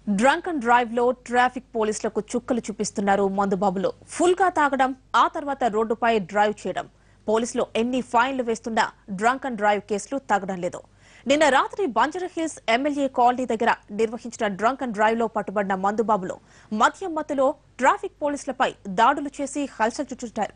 Drunk and drive లో traffic పోలీసులకు చుక్కలు చూపిస్తున్నారు మందుబాబులు. ఫుల్ గా తాగడం, ఆ తర్వాత రోడ్డుపై డ్రైవ్ చేయడం. పోలీసులు ఎన్ని ఫైన్లు వేస్తున్నా డ్రంక్ అండ్ డ్రైవ్ కేసులు తగ్గడం లేదు. నిన్న రాత్రి బంజారాహిల్స్ ఎమ్మెల్యే కాలనీ దగ్గర నిర్వహించిన డ్రంక్ అండ్ డ్రైవ్ లో పట్టుబడిన మందుబాబులు మద్యం మత్తులో ట్రాఫిక్ పోలీసులపై దాడులు చేసి హల్చల్ చుట్టారు.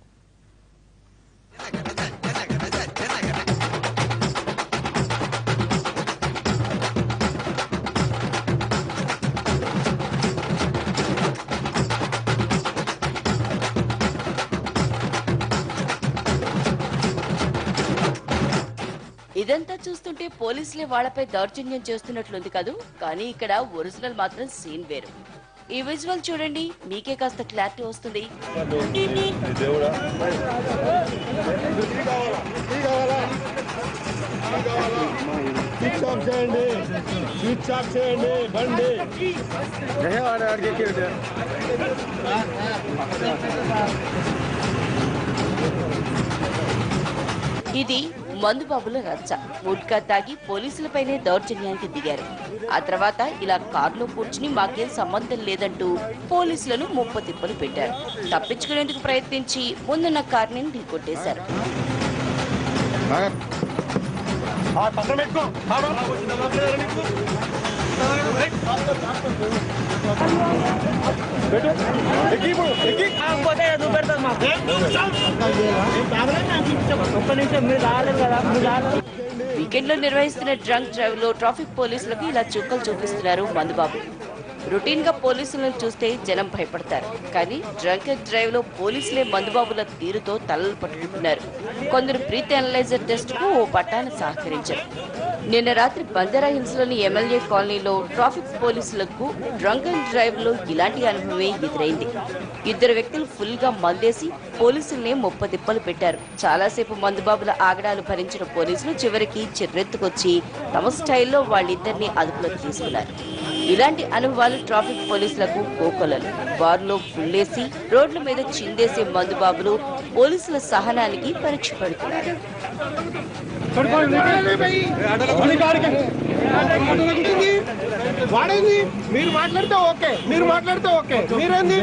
ఇదంతా చూస్తుంటే పోలీసులే వాళ్లపై దౌర్జన్యం చేస్తున్నట్లుంది కదూ. కానీ ఇక్కడ ఒరిజినల్ మాత్రం సీన్ వేరు. ఈ విజువల్ చూడండి, మీకే కాస్త క్లారిటీ వస్తుంది. ఇది మందుబాబుల రచ్చ. వుడ్కా తాగి పోలీసులపైనే దౌర్జన్యానికి దిగారు. ఆ తర్వాత ఇలా కారులో కూర్చుని మాకేం సంబంధం లేదంటూ పోలీసులను ముప్పతిప్పలు పెట్టారు. తప్పించుకునేందుకు ప్రయత్నించి ముందున్న కారుని ఢీకొట్టేశారు. వీకెండ్ లో నిర్వహిస్తున్న డ్రంక్ డ్రైవ్ లో ట్రాఫిక్ పోలీసులకు ఇలా చుక్కలు చూపిస్తున్నారు మందుబాబు. రొటీన్ గా పోలీసులను చూస్తే జనం భయపడతారు. కానీ డ్రంక్ అండ్ డ్రైవ్ లో పోలీసులే మందుబాబుల తీరుతో తలలు పట్టుకుంటున్నారు. కొందరు బ్రీత్ అనలైజర్ టెస్ట్ కు ఓ పట్టాన సహకరించారు. నిన్న రాత్రి బంజారాహిల్స్ లోని ఎమ్మెల్యే కాలనీలో ట్రాఫిక్ పోలీసులకు డ్రంక్ అండ్ డ్రైవ్ లో ఇలాంటి అనుభవమే ఎదురైంది. ఇద్దరు వ్యక్తులు ఫుల్ గా మందేసి పోలీసుల్ని ముప్పతిప్పలు పెట్టారు. చాలాసేపు మందుబాబుల ఆగడాలు భరించిన పోలీసులు చివరికి చిర్రెత్తుకొచ్చి తమ స్టైల్లో వాళ్ళిద్దరిని అదుపులోకి తీసుకున్నారు. ఇలాంటి అనుభవాలు ట్రాఫిక్ పోలీసులకు కోకొలలు. బార్లో ఫుల్లేసి రోడ్ల మీద చిందేసే మందుబాబులు పోలీసుల సహనానికి పరీక్ష పెడుతున్నారు. మీరు మాట్లాడితే ఓకే, మీరు మాట్లాడితే ఓకే, మీరేంది?